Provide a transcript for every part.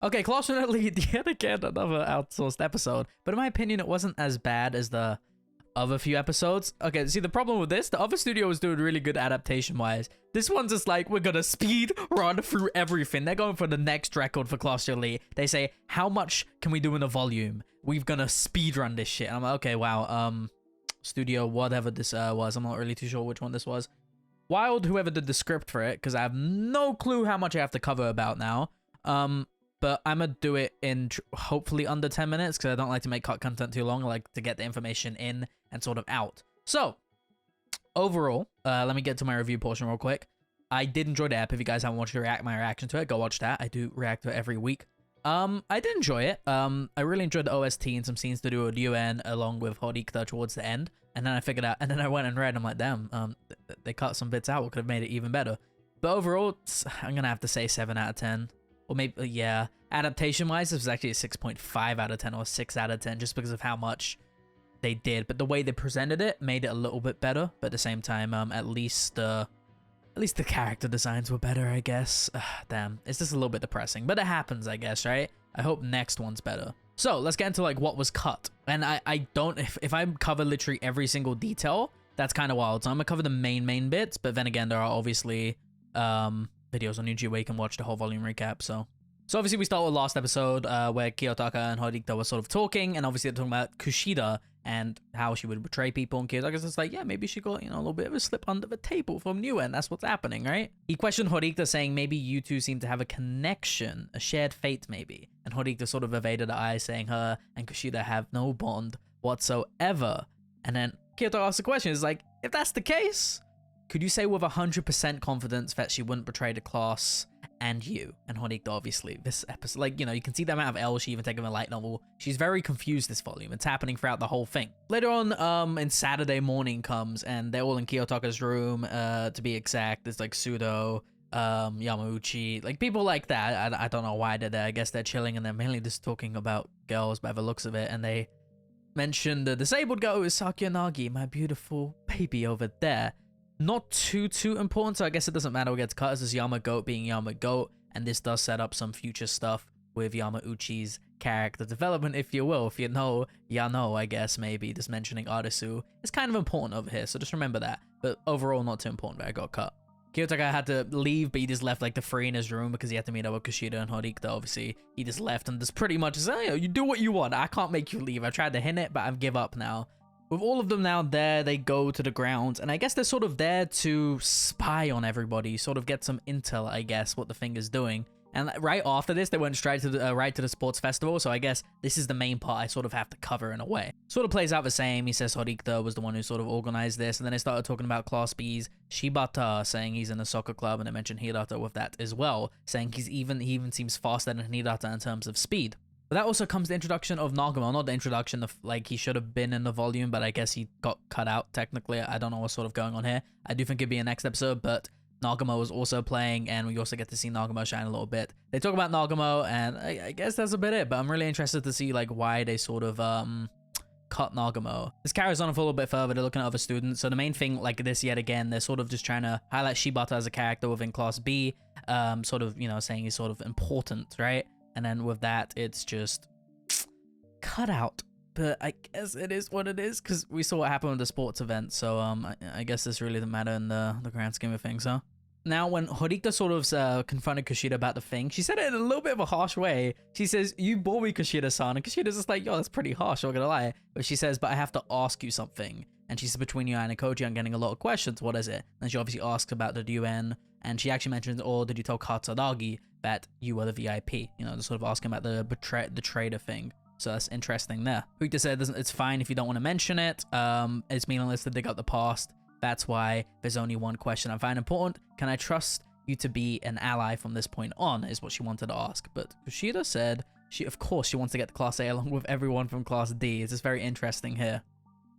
Okay, Classroom Elite, yet again, another outsourced episode. But in my opinion, it wasn't as bad as the other few episodes. Okay, see, the problem with this, the other studio was doing really good adaptation-wise. This one's just like, we're gonna speed run through everything. They're going for the next record for Classroom Elite. They say, how much can we do in the volume? We're gonna speed run this shit. And I'm like, okay, wow, studio, whatever this was. I'm not really too sure which one this was. Wild, whoever did the script for it, because I have no clue how much I have to cover about now. But I'm going to do it in hopefully under 10 minutes because I don't like to make cut content too long. I like to get the information in and sort of out. So, overall, let me get to my review portion real quick. I did enjoy the app. If you guys haven't watched my reaction to it, go watch that. I do react to it every week. I did enjoy it. I really enjoyed the OST and some scenes to do with UN along with Horikta towards the end. And then I figured out, and then I went and read, I'm like, damn, they cut some bits out. It could have made it even better. But overall, I'm going to have to say 7 out of 10. Or maybe, yeah, adaptation-wise, it was actually a 6.5 out of 10 or 6 out of 10 just because of how much they did. But the way they presented it made it a little bit better. But at the same time, at least the character designs were better, I guess. Damn, it's just a little bit depressing. But it happens, I guess, right? I hope next one's better. So let's get into like what was cut. And I don't, if I cover literally every single detail, that's kind of wild. So I'm going to cover the main bits. But then again, there are obviously videos on YouTube where you can watch the whole volume recap. So obviously we start with last episode where Kiyotaka and Horikta were sort of talking, and obviously they're talking about Kushida and how she would betray people, and Kiyotaka's just like, yeah, maybe she got, you know, a little bit of a slip under the table from UN. That's what's happening, right? He questioned Horikta, saying maybe you two seem to have a connection, a shared fate maybe. And Horikta sort of evaded the eye, saying her and Kushida have no bond whatsoever. And then Kiyotaka asked the question, is like, if that's the case, could you say with 100% confidence that she wouldn't betray the class and you? And Horikta, obviously, this episode, like, you know, you can see the amount of L she even taken a light novel. She's very confused this volume. It's happening throughout the whole thing. Later on, in Saturday morning comes, and they're all in Kiyotaka's room, to be exact. There's like Sudo, Yamauchi, like people like that. I don't know why they're there. I guess they're chilling, and they're mainly just talking about girls by the looks of it. And they mentioned the disabled girl is Sakuyanagi, my beautiful baby over there. Not too important, so I guess it doesn't matter what gets cut. It's just Yamagoat being Yamagoat, and this does set up some future stuff with Yamauchi's character development, if you will. If you know, ya know, I guess, maybe. Just mentioning Arisu is kind of important over here, so just remember that. But overall, not too important that I got cut. Kiyotaka had to leave, but he just left like the three in his room because he had to meet up with Kushida and Horikta, obviously. He just left and just pretty much said, oh, you do what you want. I can't make you leave. I tried to hint it, but I've give up now. With all of them now there, they go to the grounds, and I guess they're sort of there to spy on everybody, sort of get some intel, I guess, what the thing is doing. And right after this, they went straight to the sports festival, so I guess this is the main part I sort of have to cover in a way. Sort of plays out the same. He says Horikta was the one who sort of organized this, and then they started talking about Class B's Shibata, saying he's in a soccer club, and they mentioned Hirata with that as well, saying he even seems faster than Hirata in terms of speed. But that also comes the introduction of Nagamo, not the introduction of, like, he should have been in the volume, but I guess he got cut out, technically. I don't know what's sort of going on here. I do think it'd be a next episode, but Nagamo was also playing, and we also get to see Nagamo shine a little bit. They talk about Nagamo, and I guess that's a bit it, but I'm really interested to see, like, why they sort of, cut Nagamo. This carries on for a little bit further. They're looking at other students. So the main thing, like this yet again, they're sort of just trying to highlight Shibata as a character within Class B, sort of, you know, saying he's sort of important, right? And then with that, it's just cut out. But I guess it is what it is, because we saw what happened with the sports event. So I guess this really doesn't matter in the grand scheme of things, huh? Now, when Horikta sort of confronted Kushida about the thing, she said it in a little bit of a harsh way. She says, you bore me, Kushida-san. And Kushida's just like, yo, that's pretty harsh, I'm not gonna lie. But she says, but I have to ask you something. And she says, between you and Ayanakoji, I'm getting a lot of questions. What is it? And she obviously asks about the UN. And she actually mentions, oh, did you tell Katsuragi that you were the VIP? You know, sort of asking about the traitor thing. So that's interesting there. Horikta said it's fine if you don't want to mention it. It's meaningless to dig up the past. That's why there's only one question I find important. Can I trust you to be an ally from this point on, is what she wanted to ask. But Kushida said, of course she wants to get to Class A along with everyone from Class D. It's just very interesting here.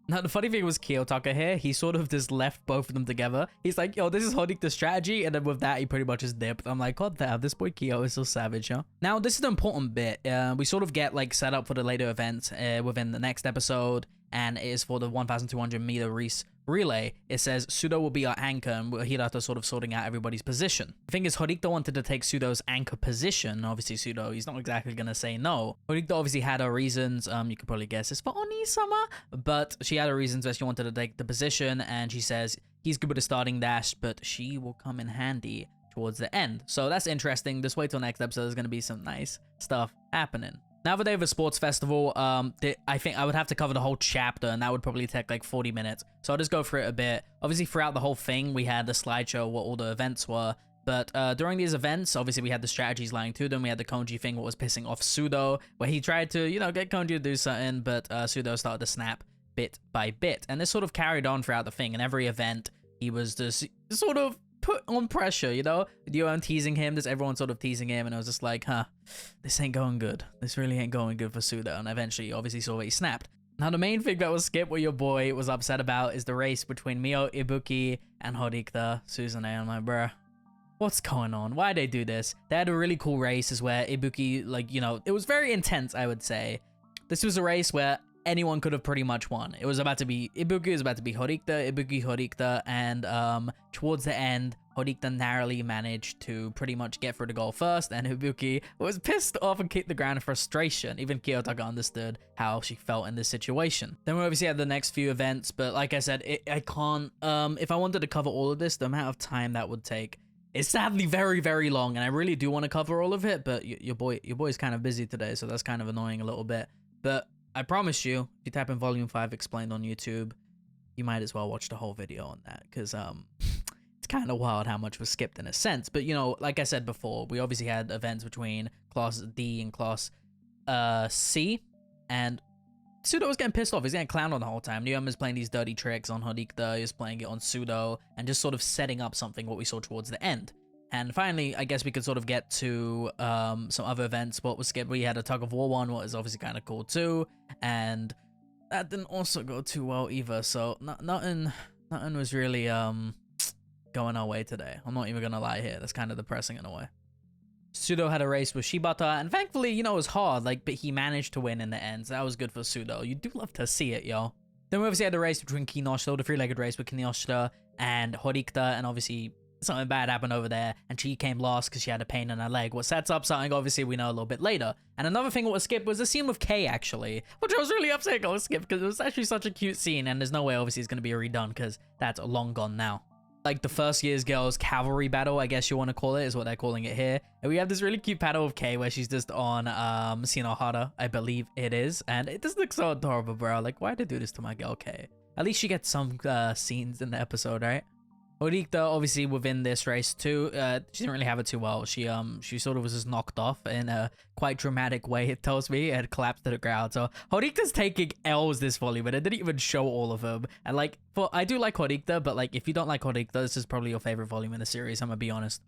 Now, the funny thing was Kiyotaka here, he sort of just left both of them together. He's like, yo, this is Horikta's strategy. And then with that, he pretty much just dipped. I'm like, god damn, this boy Kiyo is so savage, huh? Now, this is the important bit. We sort of get like set up for the later events within the next episode. And it is for the 1,200 meter race relay, it says Pseudo will be our anchor, and Hirata sort of sorting out everybody's position. The thing is, Horikta wanted to take Pseudo's anchor position. Obviously, Pseudo, he's not exactly going to say no. Horikta obviously had her reasons. You could probably guess it's for Oni-sama, but she had her reasons that she wanted to take the position, and she says he's good with a starting dash, but she will come in handy towards the end. So that's interesting. Just wait till next episode. There's going to be some nice stuff happening. Now the day of a sports festival, I think I would have to cover the whole chapter, and that would probably take like 40 minutes. So I'll just go through it a bit. Obviously, throughout the whole thing, we had the slideshow, what all the events were. But during these events, obviously, we had the strategies lying to them. We had the Konji thing, what was pissing off Pseudo, where he tried to, get Konji to do something, but Pseudo started to snap bit by bit. And this sort of carried on throughout the thing. In every event, he was just sort of put on pressure, Yuan teasing him, just everyone sort of teasing him, and I was just like, this ain't going good. This really ain't going good for Pseudo, and eventually, obviously, saw what he snapped. Now, the main thing that was skipped, what your boy was upset about, is the race between Mio, Ibuki, and Horikta, Suzune. I'm like, bruh, what's going on? Why'd they do this? They had a really cool race, is where Ibuki, it was very intense, I would say. This was a race where anyone could have pretty much won. It was about to be Ibuki, it was about to be Horikta, Ibuki, Horikta, and towards the end, Horikta narrowly managed to pretty much get through the goal first, and Ibuki was pissed off and kicked the ground in frustration. Even Kiyotaka understood how she felt in this situation. Then we obviously had the next few events, but like I said, I can't, if I wanted to cover all of this, the amount of time that would take is sadly very, very long, and I really do want to cover all of it, but your boy's kind of busy today, so that's kind of annoying a little bit. But I promise you, if you type in Volume 5 explained on YouTube, you might as well watch the whole video on that, because it's kind of wild how much was skipped in a sense. But, like I said before, we obviously had events between Class D and Class C, and Pseudo was getting pissed off. He's getting clowned on the whole time. Ryoma was playing these dirty tricks on Horikta, he was playing it on Pseudo, and just sort of setting up something what we saw towards the end. And finally, I guess we could sort of get to some other events. What was skipped? We had a tug of war one, what is obviously kind of cool too, and that didn't also go too well either. So nothing was really going our way today. I'm not even gonna lie here. That's kind of depressing in a way. Pseudo had a race with Shibata, and thankfully, it was hard, but he managed to win in the end. So that was good for Pseudo. You do love to see it, yo. Then we obviously had the race between Kinoshita, the three-legged race with Kinoshita and Horikta, and obviously something bad happened over there, and she came last because she had a pain in her leg. What sets up something, obviously, we know a little bit later. And another thing that was skipped was the scene with Kay, actually, which I was really upset got skipped because it was actually such a cute scene, and there's no way, obviously, it's going to be redone because that's long gone now. Like the first year's girls cavalry battle, I guess you want to call it, is what they're calling it here. And we have this really cute battle of Kay where she's just on Shinohara, I believe it is. And it just looks so adorable, bro. Like, why'd they do this to my girl Kay? At least she gets some scenes in the episode, right? Horikta, obviously, within this race too, she didn't really have it too well. She sort of was just knocked off in a quite dramatic way, it tells me, and collapsed to the ground. So Horikta's taking L's this volume, but it didn't even show all of them. And I do like Horikta, but if you don't like Horikta, this is probably your favorite volume in the series, I'm gonna be honest.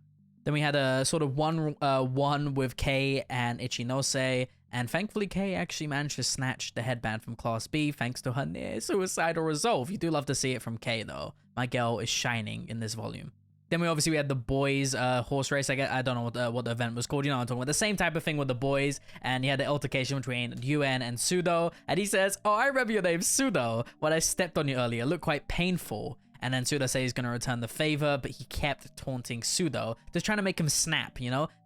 Then we had a sort of one with Kay and Ichinose, and thankfully Kay actually managed to snatch the headband from Class B thanks to her near suicidal resolve. You do love to see it from Kay though. My girl is shining in this volume. Then we had the boys horse race. I don't know what the event was called. I'm talking about the same type of thing with the boys. And he had the altercation between Yuen and Pseudo. And he says, "Oh, I remember your name, Pseudo. When I stepped on you earlier, it looked quite painful." And then Pseudo says he's going to return the favor, but he kept taunting Pseudo, just trying to make him snap,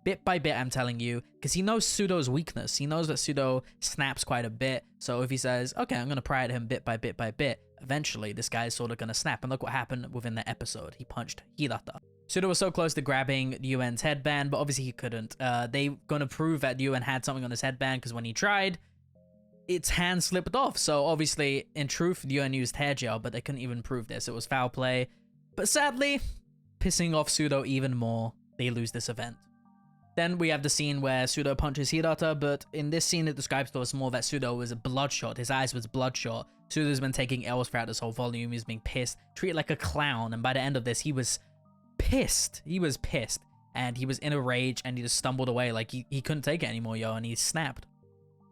Bit by bit, I'm telling you, because he knows Pseudo's weakness. He knows that Pseudo snaps quite a bit. So if he says, okay, I'm going to pry at him bit by bit by bit, eventually this guy is sort of going to snap. And look what happened within the episode. He punched Hirata. Pseudo was so close to grabbing Yuen's headband, but obviously he couldn't. They going to prove that Yuen had something on his headband, because when he tried, its hand slipped off. So obviously, in truth, Yuen used hair gel, but they couldn't even prove this. It was foul play. But sadly, pissing off Pseudo even more, they lose this event. Then we have the scene where Pseudo punches Hirata, but in this scene it describes to us more that Pseudo was bloodshot. His eyes was bloodshot. Pseudo's been taking L's throughout this whole volume. He's being pissed, treated like a clown, and by the end of this, he was pissed. He was pissed, and he was in a rage, and he just stumbled away like he couldn't take it anymore, and he snapped.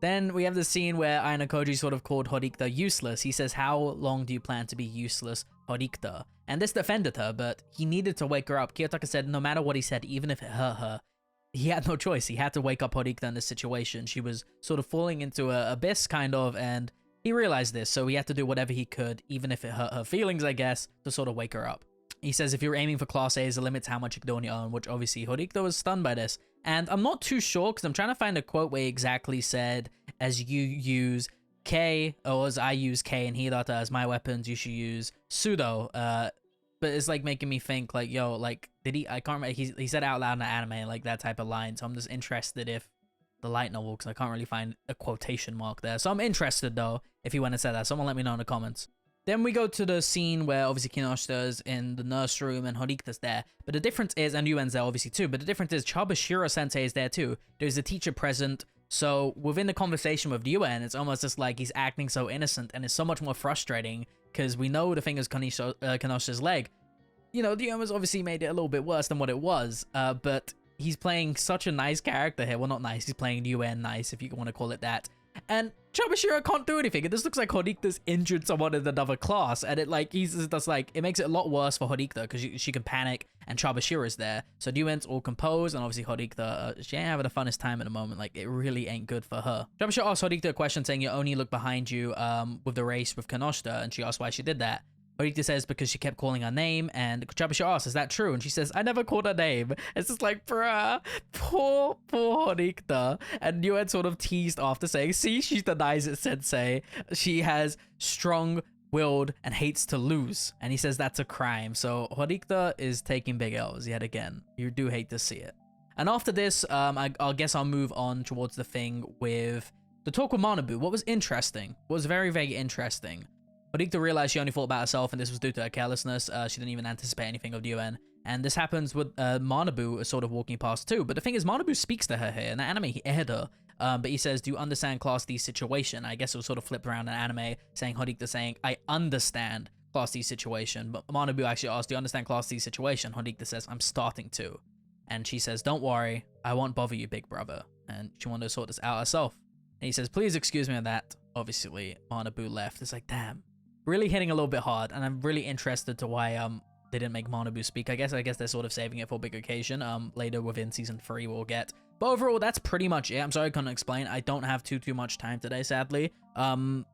Then we have the scene where Ayanakoji sort of called Horikta useless. He says, "How long do you plan to be useless, Horikta?" And this defended her, but he needed to wake her up. Kiyotaka said no matter what he said, even if it hurt her, he had no choice. He had to wake up Horikta in this situation. She was sort of falling into an abyss, kind of, and He realized this, so he had to do whatever he could, even if it hurt her feelings, I guess, to sort of wake her up. He says if you're aiming for Class A, the limits how much you can do on your own, which obviously Horikito was stunned by this. And I'm not too sure, because I'm trying to find a quote where he exactly said, as you use K, or as I use K and Hirata as my weapons, you should use Pseudo. But it's like making me think like, yo, like, did he, I can't remember, he said out loud in the anime, like that type of line. So I'm just interested if the light novel, because I can't really find a quotation mark there. So I'm interested though, if he went and said that. Someone let me know in the comments. Then we go to the scene where obviously Kinoshita's in the nurse room and Horikita's there. But the difference is, and Yuen's there obviously too, but the difference is Chabashiro-sensei is there too. There's a teacher present. So within the conversation with Yuen, it's almost just like he's acting so innocent, and it's so much more frustrating because we know the thing is Kinoshita's leg. You know, Yuen was obviously made it a little bit worse than what it was, but he's playing such a nice character here. Well, not nice. He's playing Yuen nice, if you want to call it that. And Chabashiro can't do anything. It just looks like Horikita's injured someone in another class, and it like he's just like it makes it a lot worse for Horikita because she can panic, and Chabashiro's there. So Yuen's all composed, and obviously Horikita she ain't having the funnest time at the moment. Like it really ain't good for her. Chabashiro asks Horikita a question saying you only look behind you with the race with Kinoshita, and she asks why she did that. Horikita says because she kept calling her name, and Chabashiro asks, is that true? And she says, I never called her name. It's just like, bruh, poor Horikita. And Yuen sort of teased after saying, see, she denies it, sensei. She has strong-willed and hates to lose. And he says that's a crime. So Horikita is taking big L's yet again. You do hate to see it. And after this, I guess I'll move on towards the thing with the talk with Manabu. What was interesting, what was very, very interesting. Horikita realized she only thought about herself, and this was due to her carelessness. She didn't even anticipate anything of Yuen. And this happens with Manabu sort of walking past too. But the thing is, Manabu speaks to her here. In the anime, he aired her. But he says, do you understand Class D's situation? I guess it was sort of flipped around in anime, saying Horikita saying, I understand Class D's situation. But Manabu actually asked, do you understand Class D's situation? Horikita says, I'm starting to. And she says, don't worry. I won't bother you, big brother. And she wanted to sort this out herself. And he says, please excuse me on that. Obviously, Manabu left. It's like, damn. Really hitting a little bit hard, and I'm really interested to why they didn't make Manabu speak. I guess they're sort of saving it for a big occasion. Later within season 3 we'll get. But overall, that's pretty much it. I'm sorry I couldn't explain. I don't have too much time today, sadly. And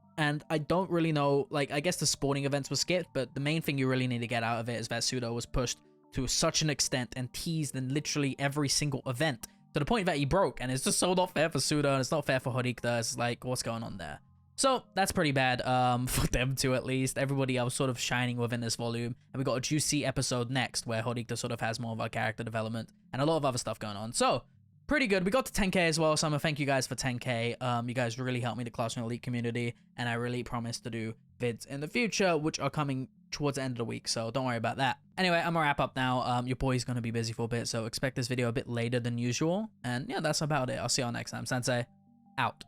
I don't really know, like, I guess the sporting events were skipped, but the main thing you really need to get out of it is that Pseudo was pushed to such an extent and teased in literally every single event to the point that he broke, and it's just so not fair for Pseudo, and it's not fair for Horikita. It's like, what's going on there? So that's pretty bad for them two, at least. Everybody else sort of shining within this volume. And we got a juicy episode next where Horikita sort of has more of our character development and a lot of other stuff going on. So pretty good. We got to 10k as well, so I'm gonna thank you guys for 10k. You guys really helped me, the Classroom Elite community, and I really promise to do vids in the future, which are coming towards the end of the week, so don't worry about that. Anyway, I'm gonna wrap up now. Your boy's gonna be busy for a bit, so expect this video a bit later than usual. And yeah, that's about it. I'll see y'all next time. Sensei, out.